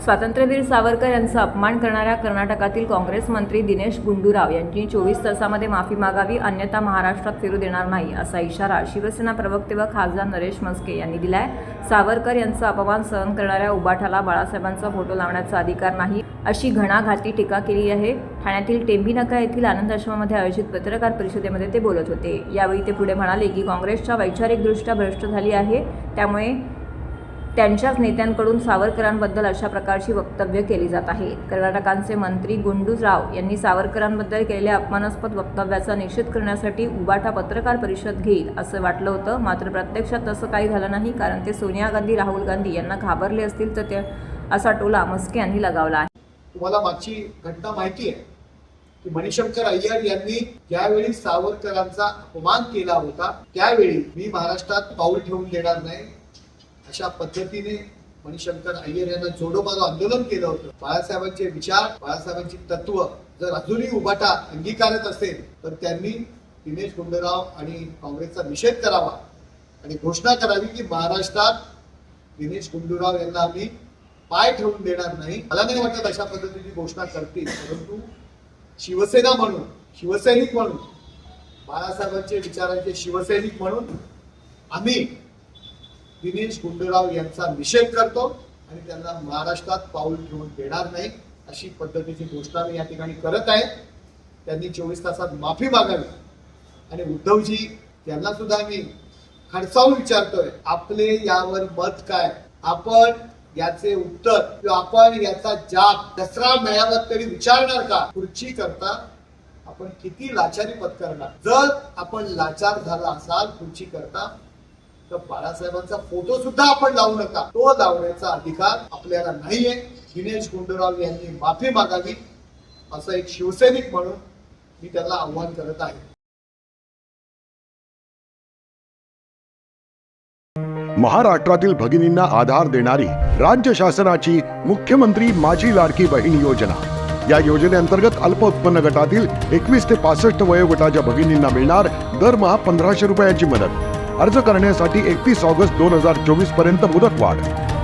स्वातंत्र्यवीर सावरकर यांचा अपमान करणाऱ्या कर्नाटकातील काँग्रेस मंत्री दिनेश गुंडूराव यांनी 24 तासामध्ये माफी मागावी, अन्यथा महाराष्ट्रात फिरू देणार नाही असा इशारा शिवसेना प्रवक्ते व खासदार नरेश म्हस्के यांनी दिलाय। सावरकर यांचा अपमान सहन करणाऱ्या उबाठाला बाळासाहेबांचा फोटो लावण्याचा अधिकार नाही अशी घणाघाती टीका केली आहे। ठाण्यातील टेंभीनाका येथील आनंद आश्रमामध्ये आयोजित पत्रकार परिषदेमध्ये ते बोलत होते। यावेळी ते पुढे म्हणाले की काँग्रेसच्या वैचारिकदृष्ट्या भ्रष्ट झाली आहे, त्यामुळे त्यांच्याच नेत्यांकडून सावरकरांबद्दल अशा प्रकारची वक्तव्य केली जात आहेत। कर्नाटकांचे मंत्री गुंडूराव यांनी सावरकरांबद्दल केलेल्या अपमानास्पद वक्तव्याचा निषेध करण्यासाठी उबाटा पत्रकार परिषद घेईल असं वाटलं होतं, मात्र प्रत्यक्षात तसं काही झालं नाही, कारण ते सोनिया गांधी, राहुल गांधी यांना घाबरले असतील तर ते असा टोला म्हस्के यांनी लगावला आहे। तुम्हाला मागची घटना माहिती आहे की मणिशंकर अय्यर यांनी ज्यावेळी सावरकरांचा अपमान केला होता त्यावेळी मी महाराष्ट्रात पाऊल ठेवून देणार नाही अशा पद्धतीने मणिशंकर अय्यर यांना जोडो मारो आंदोलन केलं होतं। बाळासाहेबांचे विचार, बाळासाहेबांची तत्व जर अजूनही उबाटा अंगीकारत असेल तर त्यांनी दिनेश गुंडूराव आणि काँग्रेसचा निषेध करावा आणि घोषणा करावी की महाराष्ट्रात दिनेश गुंडूराव यांना आम्ही पाय ठेवून देणार नाही। मला नाही वाटत अशा पद्धतीची घोषणा करतील, परंतु शिवसेना म्हणून, शिवसैनिक म्हणून, बाळासाहेबांचे विचारांचे शिवसैनिक म्हणून आम्ही दिनेश गुंडूराव यांचा निषेध करतो आणि त्यांना महाराष्ट्रात पाऊल ठेवून देणार नाही अशी पद्धतीची घोषणा मी या ठिकाणी करत आहे। त्यांनी 24 तासात माफी मागावी आणि उद्धवजी यांना सुद्धा मी खडसावून विचारतोय, आपले यावर मत काय? आपण याचे उत्तर किंवा आपण याचा जाब दसरा मेळाव्यात तरी विचारणार का? खुर्ची करता आपण किती लाचारी पत्करणार? जर आपण लाचार झाला असाल खुर्ची करता तर बाळासाहेबांचा फोटो सुद्धा आपण लावू नका, तो लावण्याचा अधिकार आपल्याला नाहीये। दिनेश गुंडूराव यांनी माफी मागावी असं एक शिवसैनिक म्हणून मी त्यांना आव्हान करत आहे। महाराष्ट्रातील भगिनींना आधार देणारी राज्य शासनाची मुख्यमंत्री माझी लाडकी बहीण योजना। या योजनेअंतर्गत अल्प उत्पन्न गटातील 21 ते 65 वयोगटाच्या भगिनींना मिळणार दरमहा 1500 रुपयांची मदत। अर्ज करण्यासाठी 31 ऑगस्ट 2024 पर्यंत मुदतवाढ।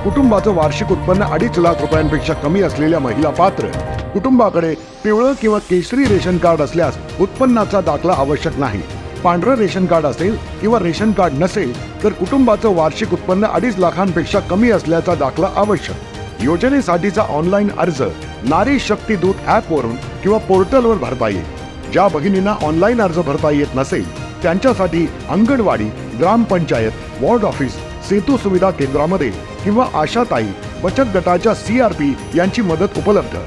कुटुंबाचं वार्षिक उत्पन्न 2.5 लाख रुपयांपेक्षा कमी असलेल्या महिला पात्र। कुटुंबाकडे पिवळं किंवा केशरी रेशन कार्ड असल्यास उत्पन्नाचा दाखला आवश्यक नाही। पांढरं रेशन कार्ड असेल किंवा रेशन कार्ड नसेल तर कुटुंबाचं वार्षिक उत्पन्न 2.5 लाखांपेक्षा कमी असल्याचा दाखला आवश्यक। योजनेसाठीचा ऑनलाईन अर्ज नारी शक्ती दूत ॲपवरून किंवा पोर्टलवर भरता येईल। ज्या भगिनींना ऑनलाईन अर्ज भरता येत नसेल त्यांच्यासाठी अंगणवाडी, ग्रामपंचायत, वॉर्ड ऑफिस, सेतू सुविधा केंद्रामध्ये किंवा आशाताई बचत गटाच्या CRP यांची मदत उपलब्ध।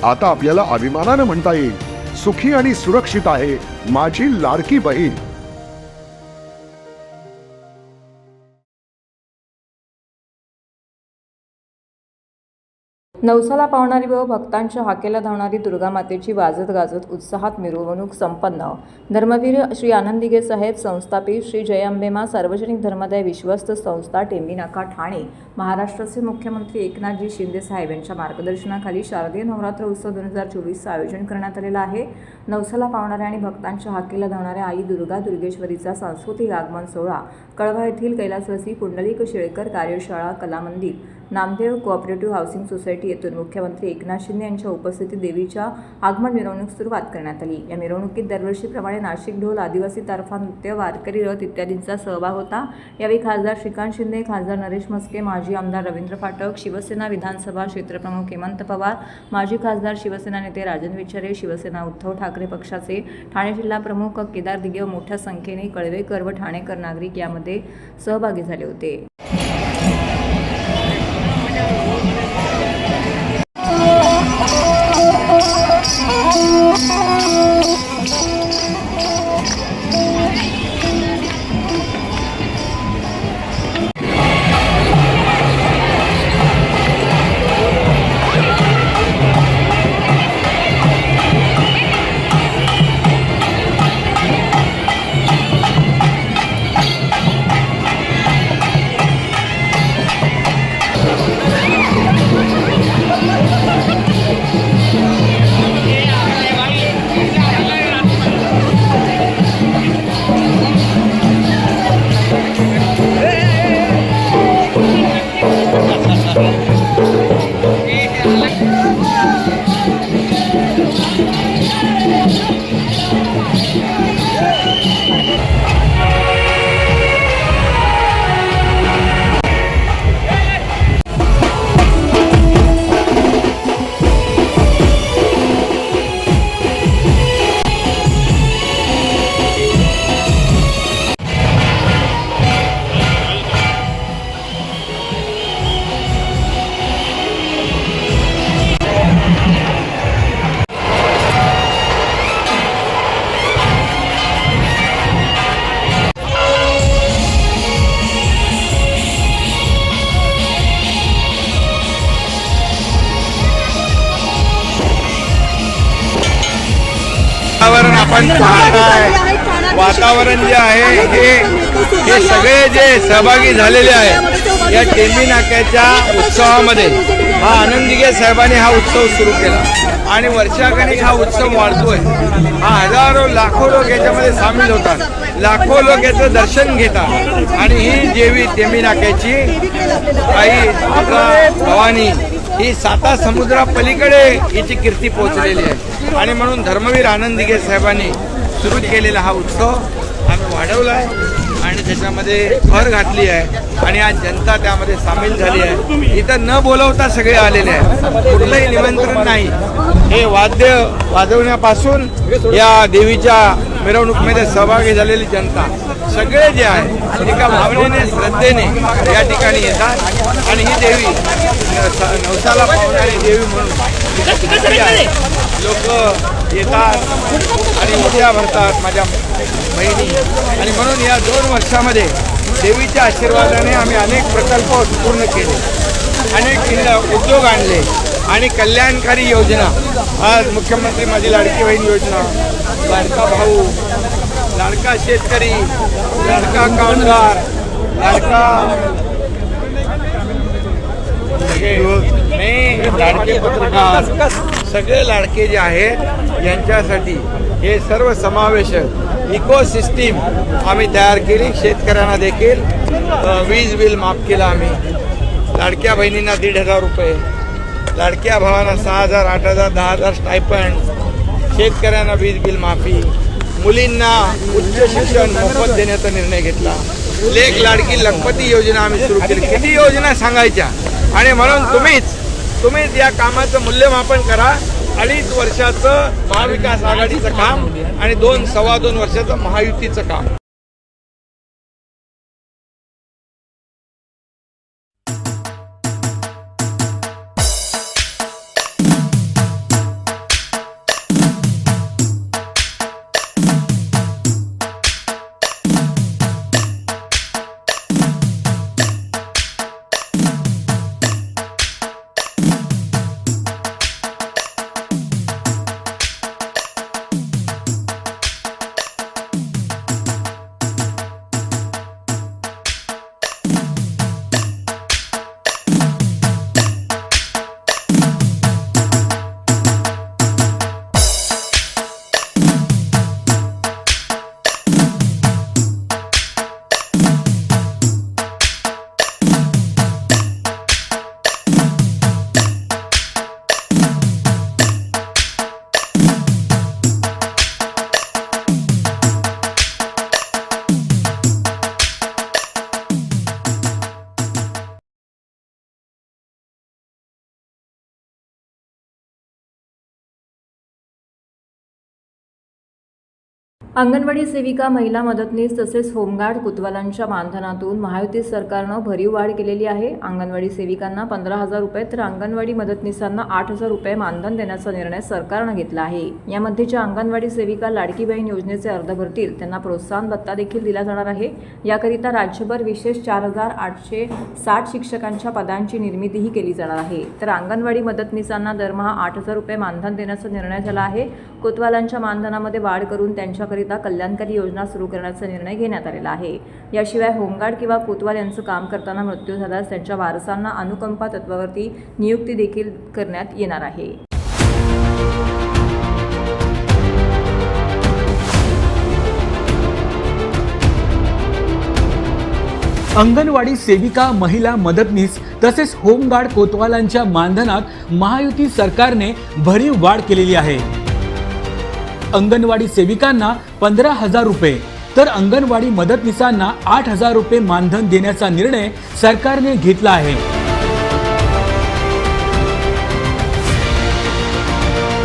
आता आपल्याला अभिमानाने म्हणता येईल, सुखी आणि सुरक्षित आहे माझी लाडकी बहीण। नवसाला पावणारी व भक्तांच्या हाकेला धावणारी दुर्गा मातेची वाजत गाजत उत्साहात मिरवणूक संपन्न। धर्मवीर श्री आनंदीगे साहेब संस्थापित श्री जय अंबेमा सार्वजनिक धर्मादाय विश्वस्त संस्था टेंभीनाका ठाणे महाराष्ट्राचे मुख्यमंत्री एकनाथजी शिंदे साहेब यांच्या मार्गदर्शनाखाली शारदीय नवरात्र उत्सव 2024 आयोजन करण्यात आलेलं आहे। नवसाला पावणाऱ्या आणि भक्तांच्या हाकेला धावणाऱ्या आई दुर्गा दुर्गेश्वरीचा सांस्कृतिक आगमन सोहळा कळवा येथील कैलासवासी पुंडलिक शेळकर कार्यशाळा कला मंदिर नामदेव कोऑपरेटिव्ह हाऊसिंग सोसायटी येथून मुख्यमंत्री एकनाथ शिंदे यांच्या उपस्थितीत देवीच्या आगमन मिरवणूक सुरुवात करण्यात आली। या मिरवणुकीत दरवर्षीप्रमाणे नाशिक ढोल, आदिवासी तारफा नृत्य, वारकरी रथ इत्यादींचा सहभाग होता। यावेळी खासदार श्रीकांत शिंदे, खासदार नरेश म्हस्के, माजी आमदार रवींद्र फाटक, शिवसेना विधानसभा क्षेत्रप्रमुख हेमंत पवार, माजी खासदार शिवसेना नेते राजन विचारे, शिवसेना उद्धव ठाकरे पक्षाचे ठाणे जिल्हा प्रमुख केदार दिगे व मोठ्या संख्येने कळवेकर व ठाणेकर नागरिक यामध्ये सहभागी झाले होते। आपण पाहताय वातावरण जे आहे हे सगळे जे सहभागी झालेले आहेत या टेंबी नाक्याच्या उत्सवामध्ये हा आनंद दिघे साहेबांनी हा उत्सव सुरू केला आणि वर्षागणिक हा उत्सव वाढतोय. हा हजारो लाखो लोक याच्यामध्ये सामील होतात, लाखो लोक याचं दर्शन घेतात आणि ही देवी टेंबी नाक्याची आई भवानी ही 7 समुद्रापलीकडे हिची कीर्ती पोहोचलेली आहे आणि म्हणून धर्मवीर आनंद दिघे साहेबांनी सुरू केलेला हा उत्सव आम्ही वाढवला आहे आणि त्याच्यामध्ये भर घातली आहे आणि आज जनता त्यामध्ये सामील झाली आहे. इथं न बोलवता सगळे आलेले आहेत, कुठलंही निमंत्रण नाही. हे वाद्य वाजवण्यापासून या देवीच्या मिरवणुकीमध्ये सहभागी झालेली जनता सगळे जे आहे एका भावनेने श्रद्धेने या ठिकाणी येतात आणि ही देवी नवसाला पावणारी देवी म्हणून लोक येतात आणि उद्या भरतात माझ्या बहिणी आणि म्हणून या 2 वर्षामध्ये देवीच्या आशीर्वादाने आम्ही अनेक प्रकल्प पूर्ण केले, अनेक उद्योग आणले आणि कल्याणकारी योजना. आज मुख्यमंत्री माझी लाडकी बहीण योजना, लाडका भाऊ, लाडका शेतकरी, लाडका कामगार, लाडके पत्रकार, सगळे लाडके जे आहेत यांच्यासाठी हे सर्व समावेशक इकोसिस्टीम आम्ही तयार केली. शेतकऱ्यांना देखील वीज बिल माफ केलं आम्ही, लाडक्या बहिणींना 1,500 रुपये, लाडक्या भावांना 6,000, 8,000, 10,000 स्टायपंड, शेतकऱ्यांना वीज बिल माफी, मुलींना उच्च शिक्षण मोफत देण्याचा निर्णय घेतला. लेक लाडकी लखपती योजना आम्ही सुरू केली. किती योजना सांगायच्या आणि म्हणून तुम्हीच या कामाचं मूल्यमापन करा. 2.5 वर्षाचं महाविकास आघाडीचं काम आणि 2-2.25 वर्षाचं महायुतीचं काम. अंगणवाडी सेविका, महिला मदतनीस तसेच होमगार्ड कुतवालांच्या मानधनातून महायुती सरकारनं भरीव वाढ केलेली आहे. अंगणवाडी सेविकांना 15,000 रुपये तर अंगणवाडी मदतनीसांना 8,000 रुपये मानधन देण्याचा निर्णय सरकारनं घेतला आहे. यामध्ये ज्या अंगणवाडी सेविका लाडकी बहीण योजनेचे अर्ज भरतील त्यांना प्रोत्साहन भत्ता देखील दिला जाणार आहे. याकरिता राज्यभर विशेष 4,860 शिक्षकांच्या पदांची निर्मितीही केली जाणार आहे. तर अंगणवाडी मदतनीसांना दरमहा 8,000 रुपये मानधन देण्याचा निर्णय झाला आहे. कोतवालांच्या मानधनामध्ये वाढ करून त्यांच्याकरिता कल्याणकारी योजना सुरू करण्याचा निर्णय घेण्यात आलेला आहे. याशिवाय होमगार्ड किंवा कोतवाल यांचं काम करताना मृत्यू झाल्यास त्यांच्या वारसांना अनुकंपा तत्वावरती नियुक्ती देखील करण्यात येणार आहे. अंगणवाडी सेविका, महिला मदतनीस तसेच होमगार्ड कोतवालांच्या मानधनात महायुती सरकारने भरीव वाढ केलेली आहे. अंगणवाडी सेविकांना 15,000 रुपये तर अंगणवाडी मदतनीसांना 8,000 रुपये मानधन देण्याचा निर्णय सरकारने घेतला आहे.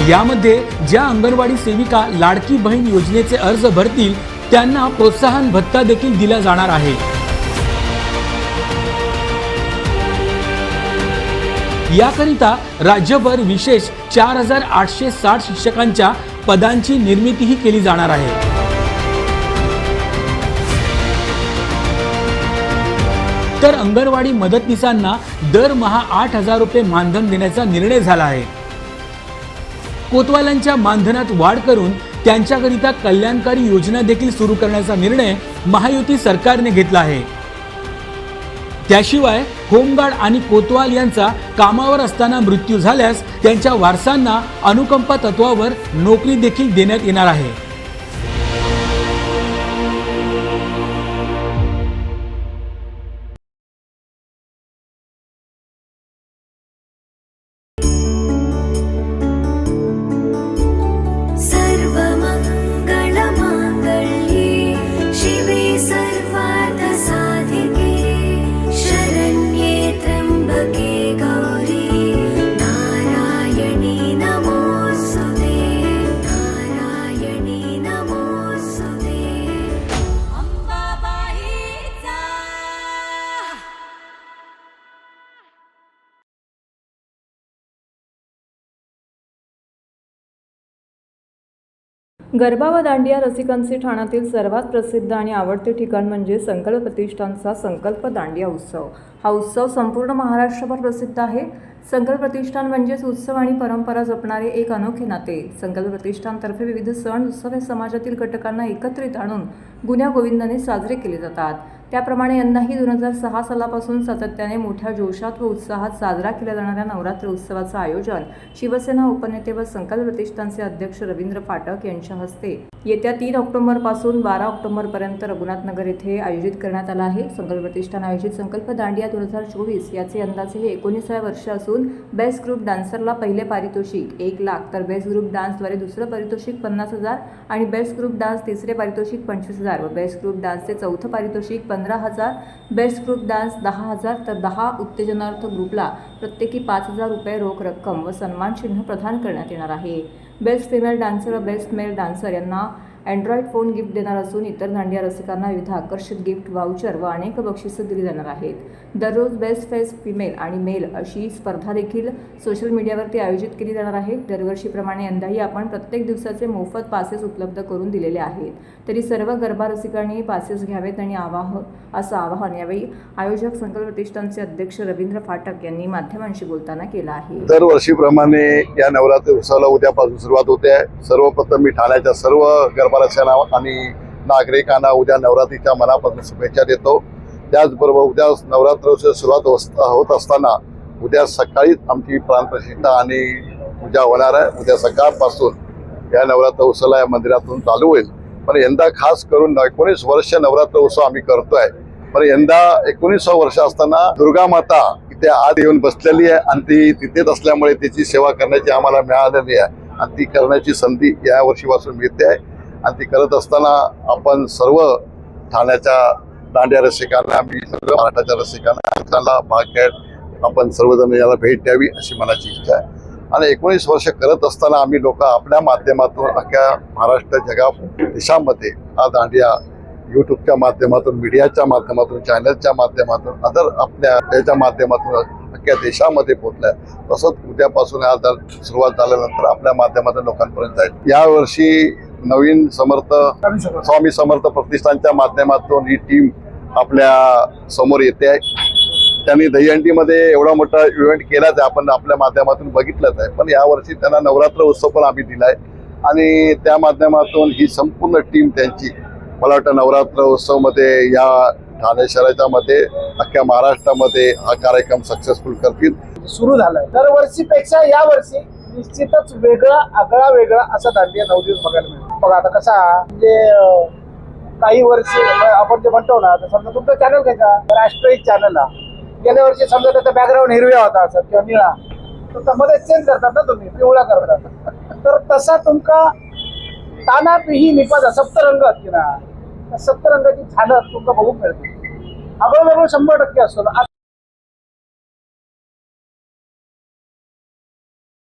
यामध्ये ज्या अंगणवाडी सेविका लाडकी बहीण योजनेचे अर्ज भरतील त्यांना प्रोत्साहन भत्ता देखील दिला जाणार आहे. याकरिता राज्यभर विशेष 4,860 शिक्षकांच्या पदांची निर्मितीही केली जाणार आहे. तर अंगणवाडी मदतनीसांना दरमहा 8,000 रुपये मानधन देण्याचा निर्णय झाला आहे. कोतवालांच्या मानधनात वाढ करून त्यांच्याकरिता कल्याणकारी योजना देखील सुरू करण्याचा निर्णय महायुती सरकारने घेतला आहे. त्याशिवाय होमगार्ड आणि कोतवाल यांचा कामावर असताना मृत्यू झाल्यास त्यांच्या वारसांना अनुकंपा तत्वावर नोकरी देखील देण्यात येणार आहे. सर्वमङ्गलमाङ्गल्ये शिवे सर्वार्थसाधिके शरण्ये त्र्यम्बके गौरी नारायणी नमोऽस्तुते नारायणी नमोऽस्तुते अंबाबाईचा गरबा व दांडिया रसिकांचे ठाण्यातील सर्वात प्रसिद्ध आणि आवडते ठिकाण म्हणजे संकल्प प्रतिष्ठानचा संकल्प दांडिया उत्सव. हा उत्सव संपूर्ण महाराष्ट्रभर प्रसिद्ध आहे. संकल्प प्रतिष्ठान म्हणजेच उत्सव आणि परंपरा जपणारे एक अनोखे नाते. संकल्प प्रतिष्ठानतर्फे विविध सण उत्सव हे समाजातील घटकांना एकत्रित आणून गुण्यागोविंदाने साजरे केले जातात. त्याप्रमाणे यंदाही 2006 सालापासून सातत्याने मोठ्या जोशात व उत्साहात साजरा केल्या जाणाऱ्या नवरात्र उत्सवाचं आयोजन शिवसेना उपनेते व संकल्प प्रतिष्ठानचे अध्यक्ष रवींद्र फाटक यांच्या हस्ते येत्या 3 ऑक्टोबरपासून 12 ऑक्टोबरपर्यंत रघुनाथनगर येथे आयोजित करण्यात आला आहे. संकल्प प्रतिष्ठान आयोजित संकल्प दांडिया 2024 याचे यंदाचे हे 19वे वर्ष असून बेस्ट ग्रुप डान्सरला पहिले पारितोषिक 1 लाख, तर बेस्ट ग्रुप डान्सद्वारे दुसरं पारितोषिक 50,000 आणि बेस्ट ग्रुप डान्स तिसरे पारितोषिक 25,000 व बेस्ट ग्रुप डान्सचे चौथं पारितोषिक 15,000, बेस्ट ग्रुप डान्स 10,000 तर 10 उत्तेजनार्थ ग्रुपला प्रत्येकी 5,000 रुपये रोख रक्कम व सन्मान चिन्ह प्रदान करण्यात येणार आहे. बेस्ट फिमेल डान्सर व बेस्ट मेल डान्सर यांना अँड्रॉइड फोन गिफ्ट देणार असून इतर दांडिया रसिकांना विविध आकर्षक गिफ्ट वाउचर व अनेक बक्षिसं दिली जाणार आहेत. दररोज बेस्ट फेस फिमेल आणि मेल अशी स्पर्धा देखील सोशल मीडियावरती आयोजित केली जाणार आहे. दरवर्षीप्रमाणे यंदाही आपण प्रत्येक दिवसाचे मोफत पासेस उपलब्ध करून दिलेले आहेत. तरी सर्व गरबा रसिकांनी पासेस घ्यावेत आणि असं आवाहन यावेळी आयोजक संकल्प प्रतिष्ठानचे अध्यक्ष रवींद्र फाटक यांनी माध्यमांशी बोलताना केलं आहे. दरवर्षीप्रमाणे या नवरात्री उत्सवाला उद्यापासून सुरुवात होते आहे. सर्वप्रथम मी ठाण्याच्या सर्व गरबा रसिकांना आणि नागरिकांना उद्या नवरात्रीच्या मनापासून शुभेच्छा देतो. त्याचबरोबर उद्या नवरात्र उत्सव सुरुवात होत असताना उद्या सकाळीच आमची प्राणप्रतिष्ठा आणि पूजा होणार आहे. उद्या सकाळपासून या नवरात्र उत्सवाला या मंदिरातून चालू होईल. पण यंदा खास करून 19 वर्ष नवरात्र उत्सव आम्ही करतोय. पण यंदा 19व वर्ष असताना दुर्गा माता इथे आत येऊन बसलेली आहे आणि ती तिथेच असल्यामुळे तिची सेवा करण्याची आम्हाला मिळालेली आहे आणि ती करण्याची संधी या वर्षीपासून मिळते आहे. आणि ती करत असताना आपण सर्व ठाण्याच्या दांडिया रसिकांना, आम्ही सर्व महाराष्ट्राच्या रसिकांना भाग घ्यायला आपण सर्वजण याला भेट द्यावी अशी मनाची इच्छा आहे. आणि 19 वर्ष करत असताना आम्ही लोक आपल्या माध्यमातून अख्ख्या महाराष्ट्र जगा देशामध्ये हा दांडिया यूट्यूबच्या माध्यमातून, मीडियाच्या माध्यमातून, चॅनलच्या माध्यमातून, अदर आपल्या याच्या माध्यमातून अख्ख्या देशामध्ये पोहोचलाय. तसंच उद्यापासून हा सुरुवात झाल्यानंतर आपल्या माध्यमातून लोकांपर्यंत जाईल. यावर्षी नवीन स्वामी समर्थ प्रतिष्ठानच्या माध्यमातून ही टीम आपल्या समोर येते आहे. त्यांनी दहीहंडीमध्ये एवढा मोठा इव्हेंट केलाच आहे, आपण आपल्या माध्यमातून बघितलंच आहे. पण यावर्षी त्यांना नवरात्र उत्सव पण आम्ही दिलाय आणि त्या माध्यमातून ही संपूर्ण टीम त्यांची मला वाटतं नवरात्र उत्सवमध्ये या ठाणे शहराच्या मध्ये अख्ख्या महाराष्ट्रामध्ये हा कार्यक्रम सक्सेसफुल करतील. सुरू झालाय. दरवर्षीपेक्षा या वर्षी निश्चितच आगळा वेगळा असा दांडिया 9 दिवस बघायला मिळतो. बघा आता कसा म्हणजे काही वर्षी आपण जे म्हणतो ना, समजा तुमचं चॅनल घ्यायचा राष्ट्रीय चॅनल हा, गेल्या वर्षी समजा त्याचा बॅकग्राऊंड हिरव्या होता असं किंवा निळा, तर त्यामध्ये चेंज करतात ना तुम्ही, पिवळा करतात. तर तसा तुमका ताना पिही निपादा सप्तरंग असते ना, त्या सप्तरंगाची झाडं तुमका बघून मिळते. आगळं वेगळं 100% असतो.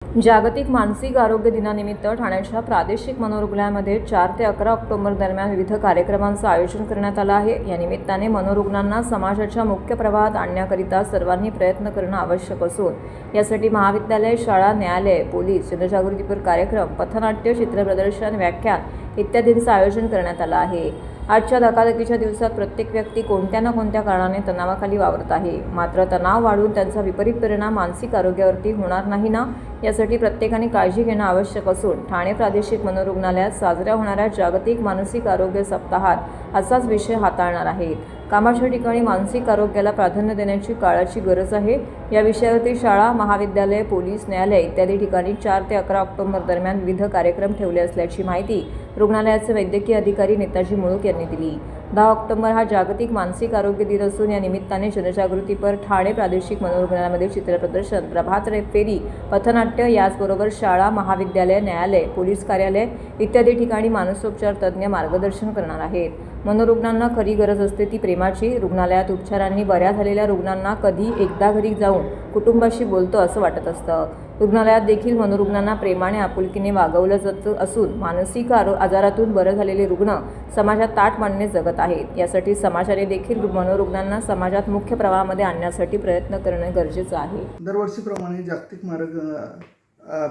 जागतिक मानसिक आरोग्य दिनानिमित्त ठाण्याच्या प्रादेशिक मनोरुग्णालयामध्ये 4 ते 11 ऑक्टोबर दरम्यान विविध कार्यक्रमांचं आयोजन करण्यात आलं आहे. या निमित्ताने मनोरुग्णांना समाजाच्या मुख्य प्रवाहात आणण्याकरिता सर्वांनी प्रयत्न करणं आवश्यक असून यासाठी महाविद्यालय, शाळा, न्यायालय, पोलीस, जनजागृतीपर कार्यक्रम, पथनाट्य, चित्रप्रदर्शन, व्याख्यान इत्यादींचं आयोजन करण्यात आलं आहे. आजच्या धकाधकीच्या दिवसात प्रत्येक व्यक्ती कोणत्या ना कोणत्या कारणाने तणावाखाली वावरत आहे. मात्र तणाव वाढून त्यांचा विपरीत परिणाम मानसिक आरोग्यावरती होणार नाही ना, यासाठी प्रत्येकाने काळजी घेणं आवश्यक असून ठाणे प्रादेशिक मनोरुग्णालयात साजऱ्या होणाऱ्या जागतिक मानसिक आरोग्य सप्ताहात असाच विषय हाताळणार आहेत. कामाच्या ठिकाणी मानसिक आरोग्याला प्राधान्य देण्याची काळाची गरज आहे. या विषयावरती शाळा, महाविद्यालय, पोलीस, न्यायालय इत्यादी ठिकाणी 4 ते 11 ऑक्टोबर दरम्यान विविध कार्यक्रम ठेवले असल्याची माहिती रुग्णालयाचे वैद्यकीय अधिकारी नेताजी मुळूक यांनी दिली. 10 ऑक्टोबर हा जागतिक मानसिक आरोग्य दिन असून या निमित्ताने जनजागृतीपर ठाणे प्रादेशिक मनोरुग्णालयामध्ये चित्रप्रदर्शन, प्रभात फेरी, पथनाट्य याचबरोबर शाळा, महाविद्यालय, न्यायालय, पोलीस कार्यालय इत्यादी ठिकाणी मानसोपचार तज्ज्ञ मार्गदर्शन करणार आहेत. मनोरुग्णांना खरी गरज असते ती प्रेमाची. रुग्णालयात उपचारांनी बऱ्या झालेल्या रुग्णांना कधी एकदा घरी जाऊन कुटुंबाशी बोलतो असं वाटत असतं. रुग्णालयात देखील मनोरुग्णांना प्रेमाने, आपुलकीने वागवलं जात असून मानसिक आजारातून बरं झालेले रुग्ण समाजात ताठ मांडणे जगत आहेत. यासाठी समाजाने देखील मनोरुग्णांना समाजात मुख्य प्रवाहामध्ये आणण्यासाठी प्रयत्न करणे गरजेचं आहे. दरवर्षीप्रमाणे जागतिक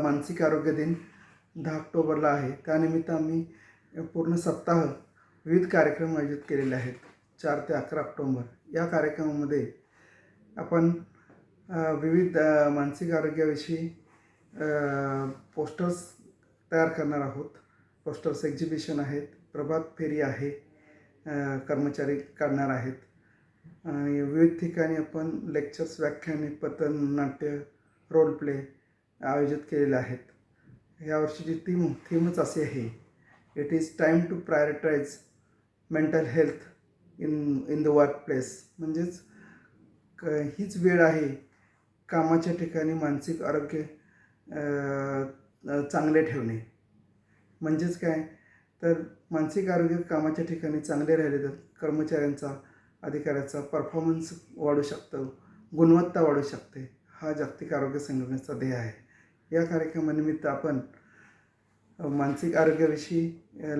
मानसिक आरोग्य दिन 10 ऑक्टोबरला आहे. त्यानिमित्त आम्ही पूर्ण सप्ताह विविध कार्यक्रम आयोजित केलेले आहेत. 4 ते 11 ऑक्टोबर या कार्यक्रमामध्ये आपण विविध मानसिक आरोग्याविषयी पोस्टर्स तयार करणार आहोत. पोस्टर्स एक्झिबिशन आहेत, प्रभात फेरी आहे, कर्मचारी काढणार आहेत आणि विविध ठिकाणी आपण लेक्चर्स, व्याख्याने, पथनाट्य, रोल प्ले आयोजित केलेले आहेत. यावर्षीची थीमच अशी आहे, it is time to prioritise mental health in the workplace. म्हणजेच हीच वेळ आहे कामाच्या ठिकाणी मानसिक आरोग्य चांगले ठेवणे. म्हणजेच काय तर मानसिक आरोग्य कामाच्या ठिकाणी चांगले राहिले तर कर्मचाऱ्यांचा, अधिकाऱ्याचा परफॉर्मन्स वाढू शकतो, गुणवत्ता वाढू शकते. हा जागतिक आरोग्य संघटनेचा ध्येय आहे. या कार्यक्रमानिमित्त आपण मानसिक आरोग्याविषयी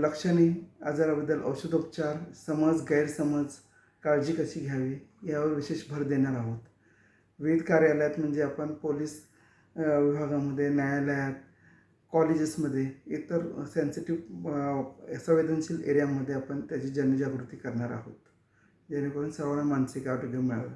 लक्षणे, आजाराबद्दल औषधोपचार, समज, गैरसमज, काळजी कशी घ्यावी यावर विशेष भर देणार आहोत. विविध कार्यालयात म्हणजे आपण पोलीस विभागामध्ये, न्यायालयात, कॉलेजेसमध्ये, इतर सेन्सिटिव्ह संवेदनशील एरियामध्ये आपण त्याची जनजागृती करणार आहोत, जेणेकरून सर्वांना मानसिक आरोग्य मिळावं.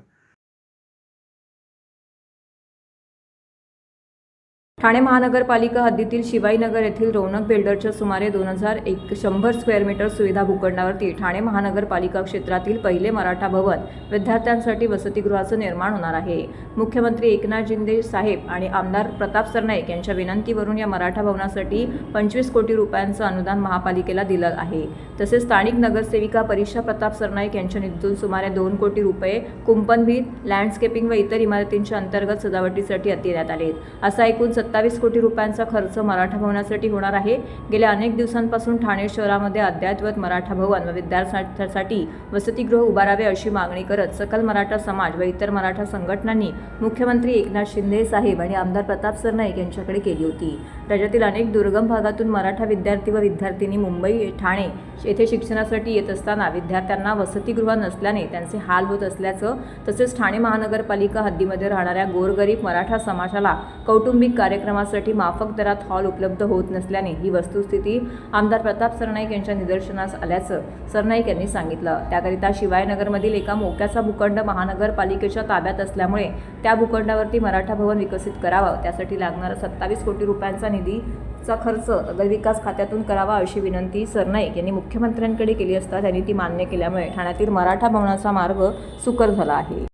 ठाणे महानगरपालिका हद्दीतील शिवाईनगर येथील रौनक बिल्डरच्या सुमारे 2100 स्क्वेअर मीटर सुविधा भूखंडावरती ठाणे महानगरपालिका क्षेत्रातील पहिले मराठा भवन विद्यार्थ्यांसाठी वसतिगृहाचं निर्माण होणार आहे. मुख्यमंत्री एकनाथ शिंदे साहेब आणि आमदार प्रताप सरनाईक यांच्या विनंतीवरून या मराठा भवनासाठी 25 कोटी रुपयांचं अनुदान महापालिकेला दिलं आहे. तसेच स्थानिक नगरसेविका परीक्षा प्रताप सरनाईक यांच्या निधीतून सुमारे 2 कोटी रुपये कुंपणभित, लँडस्केपिंग व इतर इमारतींच्या अंतर्गत सजावटीसाठी देण्यात आले. असा एकूण 27 कोटी रुपयांचा खर्च मराठा भवनासाठी होणार आहे. गेल्या अनेक दिवसांपासून ठाणे शहरामध्ये अद्ययावत मराठा भवन व विद्यार्थ्यांसाठी वसतिगृह उभारावे अशी मागणी करत सकल मराठा समाज व इतर मराठा संघटनांनी मुख्यमंत्री एकनाथ शिंदे साहेब आणि आमदार प्रताप सरनाईक यांच्याकडे केली होती. राज्यातील अनेक दुर्गम भागातून मराठा विद्यार्थी व विद्यार्थिनी मुंबई, ठाणे येथे शिक्षणासाठी येत असताना विद्यार्थ्यांना वसतिगृह नसल्याने त्यांचे हाल होत असल्याचं, तसेच ठाणे महानगरपालिका हद्दीमध्ये राहणाऱ्या गोरगरीब मराठा समाजाला कौटुंबिक कार्यक्रमासाठी माफक दरात हॉल उपलब्ध होत नसल्याने ही वस्तुस्थिती आमदार प्रताप सरनाईक यांच्या निदर्शनास आल्याचं सरनाईक यांनी सांगितलं. त्याकरिता शिवायनगरमधील एका मोक्याचा भूखंड महानगरपालिकेच्या ताब्यात असल्यामुळे त्या भूखंडावरती मराठा भवन विकसित करावं, त्यासाठी लागणारा 27 कोटी रुपयांचा निधीचा खर्च नगरविकास खात्यातून करावा अशी विनंती सरनाईक यांनी मुख्यमंत्र्यांकडे केली असता त्यांनी ती मान्य केल्यामुळे ठाण्यातील मराठा भवनाचा मार्ग सुकर झाला आहे.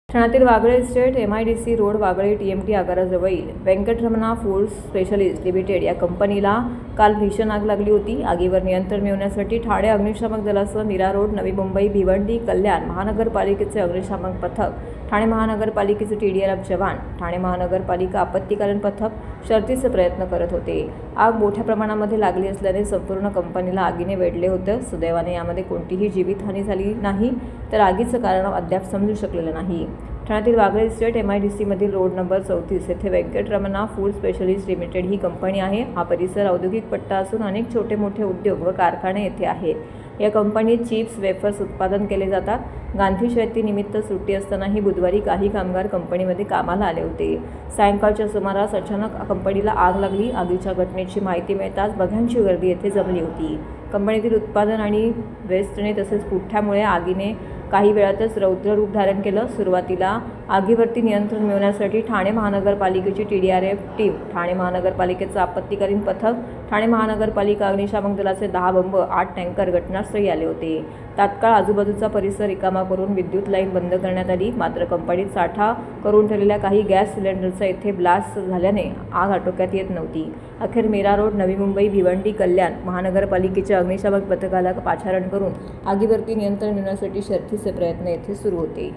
ठाण्यातील Wagle estate, MIDC road, Wagle TMT आगाराजवळील व्यंकटरमणा फूड्स स्पेशलिस्ट लिमिटेड या कंपनीला काल भीषण आग लागली होती. आगीवर नियंत्रण मिळवण्यासाठी ठाणे अग्निशामक दलासह मीरा रोड, नवी मुंबई, भिवंडी, कल्याण महानगरपालिकेचे अग्निशामक पथक, ठाणे महानगरपालिकेचे TDRF जवान, ठाणे महानगरपालिका आपत्तीकालीन पथक शर्थीचे प्रयत्न करत होते. आग मोठ्या प्रमाणामध्ये लागली असल्याने संपूर्ण कंपनीला आगीने वेढले होते. सुदैवाने यामध्ये कोणतीही जीवितहानी झाली नाही, तर आगीचं कारण अद्याप समजू शकलेलं नाही. ठाण्यातील वागळे इस्टेट MIDC मधील रोड नंबर 34 येथे व्यंकटरमणा फूड स्पेशलिस्ट लिमिटेड ही कंपनी आहे. हा परिसर औद्योगिक पट्टा असून अनेक छोटे मोठे उद्योग व कारखाने येथे आहेत. या कंपनीत चिप्स वेफर्स उत्पादन केले जातात. गांधी जयंतीनिमित्त सुट्टी असतानाही बुधवारी काही कामगार कंपनीमध्ये कामाला आले होते. सायंकाळच्या सुमारास अचानक कंपनीला आग लागली. आगीच्या घटनेची माहिती मिळताच बघ्यांची गर्दी येथे जमली होती. कंपनीतील उत्पादन आणि वेस्टने तसेच पुठ्ठ्यामुळे आगीने काही वेळातच रौद्र रूप धारण केलं. सुरुवातीला आगीवरती नियंत्रण मिळवण्यासाठी ठाणे महानगरपालिकेची TDRF टीम, ठाणे महानगरपालिकेचं आपत्कालीन पथक, ठाणे महानगरपालिका अग्निशामक दलाचे 10 बंब, 8 टँकर घटनास्थळी आले होते. तात्काळ आजूबाजूचा परिसर रिकामा करून विद्युत लाईन बंद करण्यात आली. मात्र कंपनीत साठा करून ठेवलेल्या काही गॅस सिलेंडरचा येथे ब्लास्ट झाल्याने आग आटोक्यात येत नव्हती. अखेर मीरा रोड, नवी मुंबई, भिवंडी, कल्याण महानगरपालिकेच्या अग्निशामक पथकाला पाचारण करून आगीवरती नियंत्रण मिळवण्यासाठी शर्थीचे प्रयत्न येथे सुरू होते.